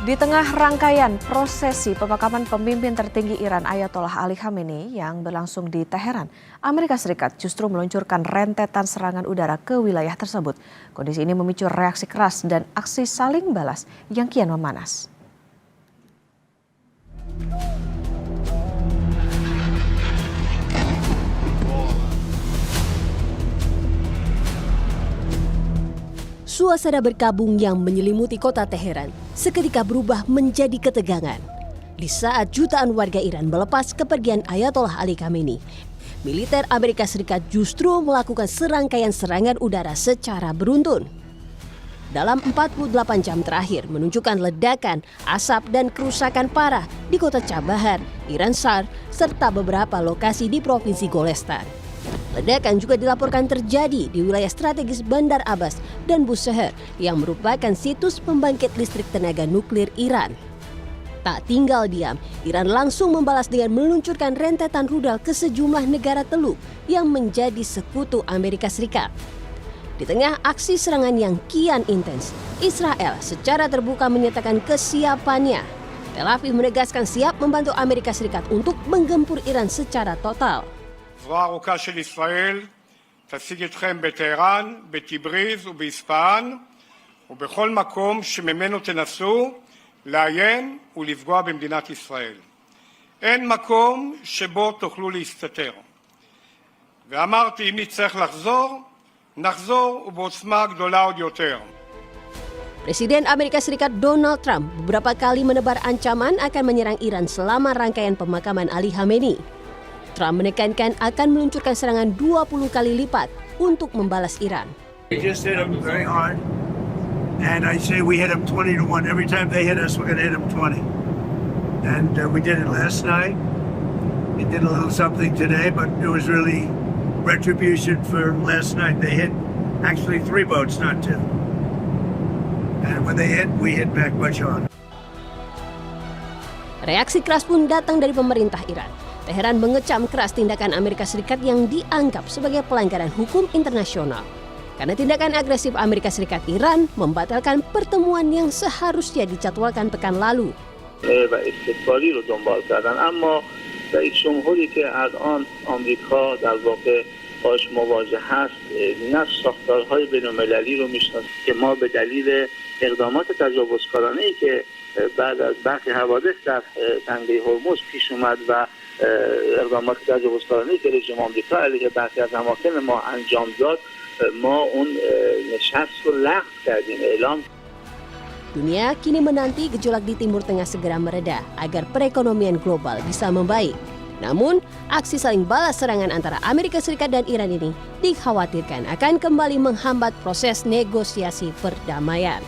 Di tengah rangkaian prosesi pemakaman pemimpin tertinggi Iran Ayatollah Ali Khamenei yang berlangsung di Teheran, Amerika Serikat justru meluncurkan rentetan serangan udara ke wilayah tersebut. Kondisi ini memicu reaksi keras dan aksi saling balas yang kian memanas. Suasana berkabung yang menyelimuti kota Teheran seketika berubah menjadi ketegangan. Di saat jutaan warga Iran melepas kepergian Ayatollah Ali Khamenei, militer Amerika Serikat justru melakukan serangkaian serangan udara secara beruntun. Dalam 48 jam terakhir menunjukkan ledakan, asap dan kerusakan parah di kota Chabahar, Iran Shar, serta beberapa lokasi di Provinsi Golestan. Ledakan juga dilaporkan terjadi di wilayah strategis Bandar Abbas dan Bushehr yang merupakan situs pembangkit listrik tenaga nuklir Iran. Tak tinggal diam, Iran langsung membalas dengan meluncurkan rentetan rudal ke sejumlah negara teluk yang menjadi sekutu Amerika Serikat. Di tengah aksi serangan yang kian intens, Israel secara terbuka menyatakan kesiapannya. Tel Aviv menegaskan siap membantu Amerika Serikat untuk menggempur Iran secara total. זרוע ארוכה של ישראל תשיג אתכם בטהרן, בטיבריז ובאספהאן ובכל מקום שממנו תנסו לאיים ולפגוע במדינת ישראל. אין מקום שבו תוכלו להסתתר. ואמרתי, אם נצטרך לחזור, נחזור ובעוצמה גדולה עוד יותר. Presiden Amerika Serikat Donald Trump beberapa kali menebar ancaman akan menyerang Iran selama rangkaian pemakaman Ali Khamenei. Trump menekankan akan meluncurkan serangan 20 kali lipat untuk membalas Iran. We just hit them very hard, and I say we hit them 20-1. Every time they hit us, we're going to hit them 20. And we did it last night. We did a little something today, but it was really retribution for last night. They hit actually 3 boats, not 2. And when they hit, we hit back much harder. Reaksi keras pun datang dari pemerintah Iran. Teheran mengecam keras tindakan Amerika Serikat yang dianggap sebagai pelanggaran hukum internasional. Karena tindakan agresif Amerika Serikat, Iran membatalkan pertemuan yang seharusnya dijadwalkan pekan lalu. و استکباری رو دنبال کردن اما رئیس جمهوری که الان آمریکا در واقع باش مواجه هست نه ساختارهای بین‌المللی رو میشناسه که ما به دلیل اقدامات تجاوزکارانه‌ای که بعد از برخی حوادث در تنگه هرمز پیش اومد و اقدامات تجاوزکارانه‌ای که رژیم آمریکا علیه برخی از اماکن ما انجام داد ما اون نشست رو لغو کردیم اعلام. Dunia kini menanti gejolak di Timur Tengah segera mereda agar perekonomian global bisa membaik. Namun, aksi saling balas serangan antara Amerika Serikat dan Iran ini dikhawatirkan akan kembali menghambat proses negosiasi perdamaian.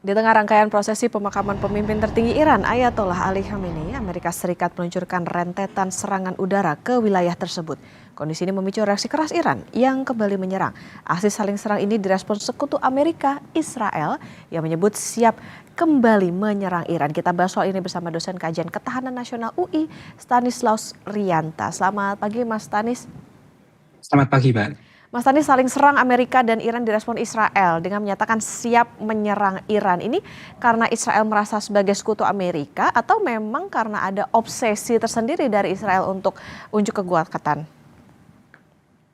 Di tengah rangkaian prosesi pemakaman pemimpin tertinggi Iran Ayatollah Ali Khamenei, Amerika Serikat meluncurkan rentetan serangan udara ke wilayah tersebut. Kondisi ini memicu reaksi keras Iran yang kembali menyerang. Aksi saling serang ini direspons sekutu Amerika, Israel, yang menyebut siap kembali menyerang Iran. Kita bahas soal ini bersama dosen kajian ketahanan nasional UI, Stanislaus Rianta. Selamat pagi, Mas Stanis. Selamat pagi, Mbak. Mas Stanis, saling serang Amerika dan Iran direspon Israel dengan menyatakan siap menyerang Iran. Ini karena Israel merasa sebagai sekutu Amerika atau memang karena ada obsesi tersendiri dari Israel untuk unjuk kekuatan?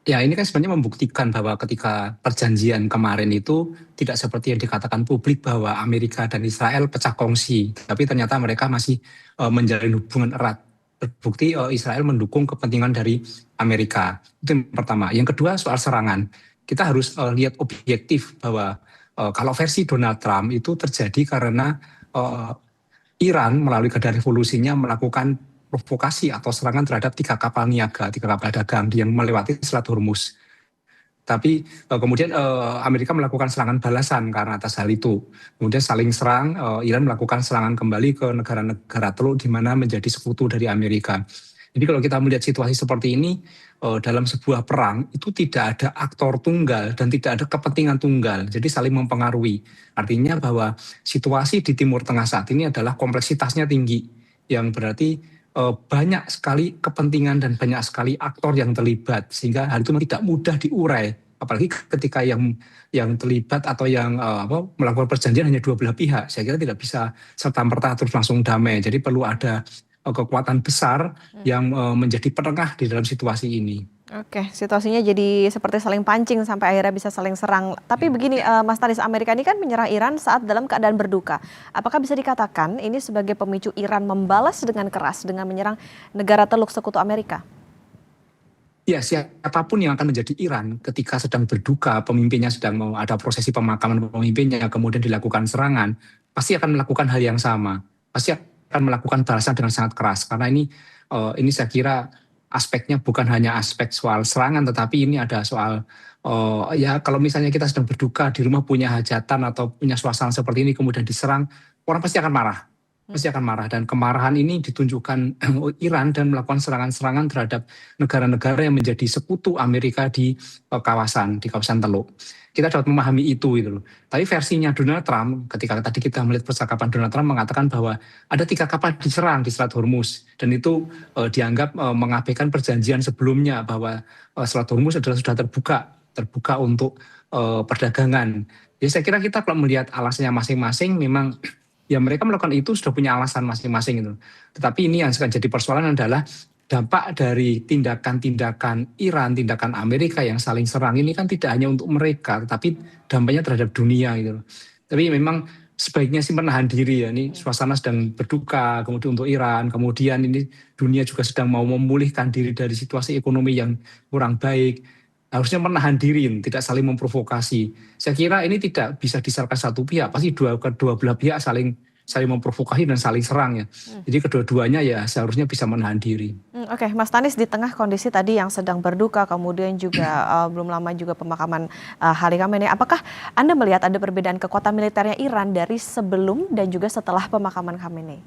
Ya, ini kan sebenarnya membuktikan bahwa ketika perjanjian kemarin itu tidak seperti yang dikatakan publik bahwa Amerika dan Israel pecah kongsi, tapi ternyata mereka masih menjalin hubungan erat. Terbukti Israel mendukung kepentingan dari Amerika. Itu yang pertama. Yang kedua soal serangan. Kita harus lihat objektif bahwa kalau versi Donald Trump itu terjadi karena Iran melalui Garda Revolusinya melakukan provokasi atau serangan terhadap 3 kapal niaga, 3 kapal dagang yang melewati Selat Hormuz. Tapi kemudian Amerika melakukan serangan balasan karena atas hal itu. Kemudian saling serang, Iran melakukan serangan kembali ke negara-negara teluk di mana menjadi sekutu dari Amerika. Jadi kalau kita melihat situasi seperti ini, dalam sebuah perang itu tidak ada aktor tunggal dan tidak ada kepentingan tunggal. Jadi saling mempengaruhi. Artinya bahwa situasi di Timur Tengah saat ini adalah kompleksitasnya tinggi. Yang berarti banyak sekali kepentingan dan banyak sekali aktor yang terlibat sehingga hal itu tidak mudah diurai Apalagi ketika yang terlibat atau yang melakukan perjanjian hanya dua belah pihak, saya kira tidak bisa serta-merta terus langsung damai. Jadi perlu ada kekuatan besar yang menjadi penengah di dalam situasi ini. Oke, situasinya jadi seperti saling pancing sampai akhirnya bisa saling serang. Tapi begini, Mas Tanis, Amerika ini kan menyerang Iran saat dalam keadaan berduka. Apakah bisa dikatakan ini sebagai pemicu Iran membalas dengan keras dengan menyerang negara Teluk Sekutu Amerika? Ya, siapapun yang akan menjadi Iran ketika sedang berduka, pemimpinnya sedang mau ada prosesi pemakaman pemimpinnya, kemudian dilakukan serangan, pasti akan melakukan hal yang sama. Pasti akan melakukan balasan dengan sangat keras. Karena ini saya kira aspeknya bukan hanya aspek soal serangan, tetapi ini ada soal ya kalau misalnya kita sedang berduka di rumah punya hajatan atau punya suasana seperti ini kemudian diserang, orang pasti akan marah. Pasti akan marah, dan kemarahan ini ditunjukkan Iran dan melakukan serangan-serangan terhadap negara-negara yang menjadi sekutu Amerika di kawasan Teluk. Kita dapat memahami itu gitu loh. Tapi versinya Donald Trump, ketika tadi kita melihat percakapan Donald Trump mengatakan bahwa ada 3 kapal diserang di Selat Hormuz, dan itu dianggap mengabaikan perjanjian sebelumnya bahwa Selat Hormuz adalah sudah terbuka untuk perdagangan. Ya saya kira kita kalau melihat alasannya masing-masing memang ya mereka melakukan itu sudah punya alasan masing-masing itu. Tetapi ini yang sekarang jadi persoalan adalah dampak dari tindakan-tindakan Iran, tindakan Amerika yang saling serang ini kan tidak hanya untuk mereka, tetapi dampaknya terhadap dunia gitu. Tapi memang sebaiknya sih menahan diri ya. Ini suasana sedang berduka, kemudian untuk Iran, kemudian ini dunia juga sedang mau memulihkan diri dari situasi ekonomi yang kurang baik. Harusnya menahan diri, tidak saling memprovokasi. Saya kira ini tidak bisa disalahkan satu pihak, pasti kedua belah pihak saling memprovokasi dan saling serang ya. Jadi kedua-duanya ya seharusnya bisa menahan diri. Oke, Mas Tanis, di tengah kondisi tadi yang sedang berduka, kemudian juga belum lama juga pemakaman Ali Khamenei, apakah Anda melihat ada perbedaan kekuatan militernya Iran dari sebelum dan juga setelah pemakaman Khamenei?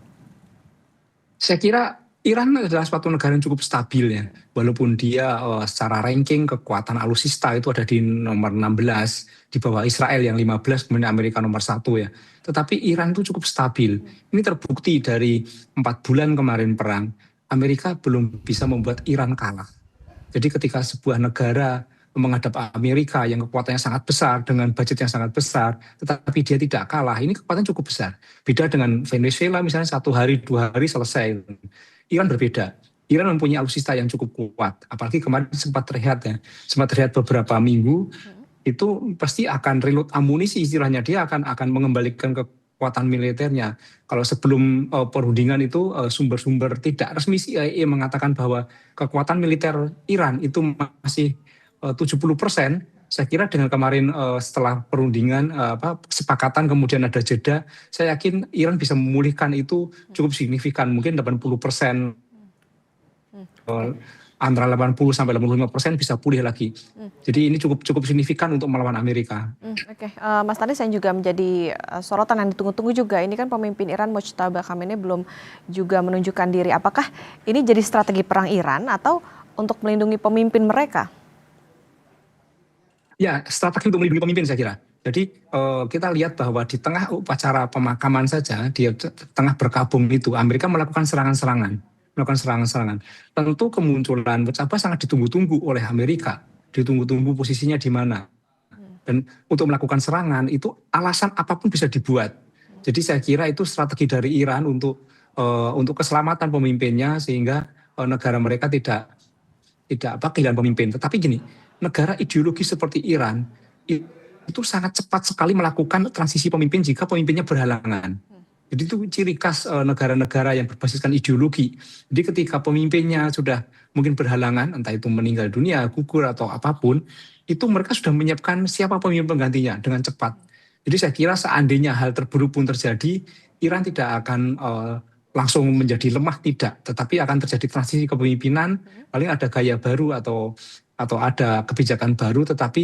Saya kira Iran adalah suatu negara yang cukup stabil ya, walaupun dia secara ranking kekuatan alutsista itu ada di nomor 16, di bawah Israel yang 15, kemudian Amerika nomor 1 ya. Tetapi Iran itu cukup stabil. Ini terbukti dari 4 bulan kemarin perang, Amerika belum bisa membuat Iran kalah. Jadi ketika sebuah negara menghadap Amerika yang kekuatannya sangat besar dengan budget yang sangat besar, tetapi dia tidak kalah, ini kekuatan cukup besar. Beda dengan Venezuela misalnya 1 hari 2 hari selesai. Iran berbeda. Iran mempunyai alutsista yang cukup kuat. Apalagi kemarin sempat terlihat beberapa minggu, itu pasti akan reload amunisi istilahnya. Dia akan mengembalikan kekuatan militernya. Kalau sebelum perundingan itu sumber-sumber tidak resmi CIA mengatakan bahwa kekuatan militer Iran itu masih 70%. Saya kira dengan kemarin setelah perundingan kesepakatan kemudian ada jeda, saya yakin Iran bisa memulihkan itu cukup signifikan, mungkin 80%, antara 80 sampai 85% bisa pulih lagi. Jadi ini cukup signifikan untuk melawan Amerika. Oke, Mas Tanis, yang juga menjadi sorotan yang ditunggu-tunggu juga, ini kan pemimpin Iran Mojtaba Khamenei belum juga menunjukkan diri. Apakah ini jadi strategi perang Iran atau untuk melindungi pemimpin mereka? Ya, strategi untuk melindungi pemimpin saya kira. Jadi kita lihat bahwa di tengah upacara pemakaman saja, di tengah berkabung itu, Amerika melakukan serangan-serangan. Tentu kemunculan Mojtaba sangat ditunggu-tunggu oleh Amerika. Ditunggu-tunggu posisinya di mana. Dan untuk melakukan serangan itu alasan apapun bisa dibuat. Jadi saya kira itu strategi dari Iran untuk keselamatan pemimpinnya, sehingga negara mereka tidak kehilangan pemimpin. Tetapi gini, negara ideologi seperti Iran itu sangat cepat sekali melakukan transisi pemimpin jika pemimpinnya berhalangan. Jadi itu ciri khas negara-negara yang berbasiskan ideologi. Jadi ketika pemimpinnya sudah mungkin berhalangan, entah itu meninggal dunia, gugur atau apapun, itu mereka sudah menyiapkan siapa pemimpin penggantinya dengan cepat. Jadi saya kira seandainya hal terburuk pun terjadi, Iran tidak akan langsung menjadi lemah, tidak. Tetapi akan terjadi transisi kepemimpinan, paling ada gaya baru atau ada kebijakan baru, tetapi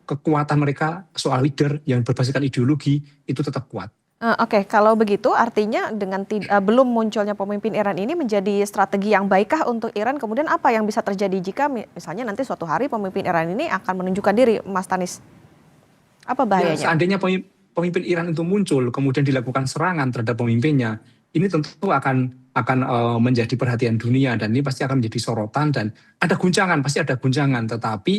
kekuatan mereka soal leader yang berbasiskan ideologi itu tetap kuat. Oke, kalau begitu artinya dengan belum munculnya pemimpin Iran ini menjadi strategi yang baikkah untuk Iran? Kemudian apa yang bisa terjadi jika misalnya nanti suatu hari pemimpin Iran ini akan menunjukkan diri, Mas Tanis? Apa bahayanya? Ya, seandainya pemimpin Iran itu muncul, kemudian dilakukan serangan terhadap pemimpinnya, ini tentu akan menjadi perhatian dunia, dan ini pasti akan menjadi sorotan, dan ada guncangan, pasti ada guncangan, tetapi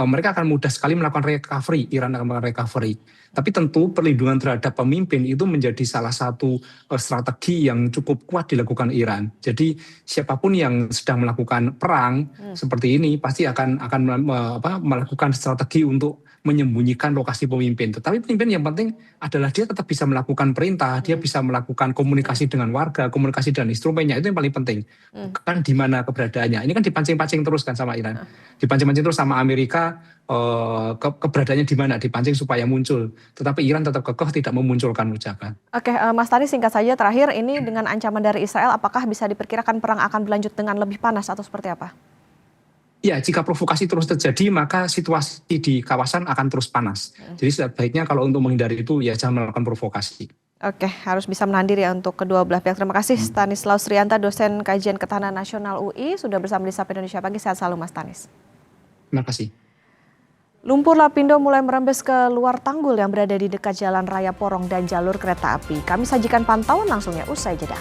mereka akan mudah sekali melakukan recovery, Iran akan melakukan recovery. Tapi tentu perlindungan terhadap pemimpin itu menjadi salah satu strategi yang cukup kuat dilakukan Iran. Jadi siapapun yang sedang melakukan perang seperti ini pasti akan melakukan strategi untuk menyembunyikan lokasi pemimpin. Tetapi pemimpin yang penting adalah dia tetap bisa melakukan perintah, dia bisa melakukan komunikasi dengan warga, komunikasi dengan instrumennya, itu yang paling penting. Kan di mana keberadaannya. Ini kan dipancing-pancing terus kan sama Iran. Dipancing-pancing terus sama Amerika, keberadaannya di mana, dipancing supaya muncul. Tetapi Iran tetap kekeh tidak memunculkan ucapan. Oke, Mas Tanis, singkat saja terakhir, ini dengan ancaman dari Israel, apakah bisa diperkirakan perang akan berlanjut dengan lebih panas atau seperti apa? Ya, jika provokasi terus terjadi, maka situasi di kawasan akan terus panas. Jadi sebaiknya kalau untuk menghindari itu, ya jangan melakukan provokasi. Oke, harus bisa menahan diri ya untuk kedua belah pihak. Terima kasih Stanislaus Rianta, dosen kajian ketahanan nasional UI, sudah bersama di Sapa Indonesia Pagi. Sehat selalu Mas Tanis. Terima kasih. Lumpur lapindo mulai merembes ke luar tanggul yang berada di dekat Jalan Raya Porong dan jalur kereta api. Kami sajikan pantauan langsungnya usai jeda.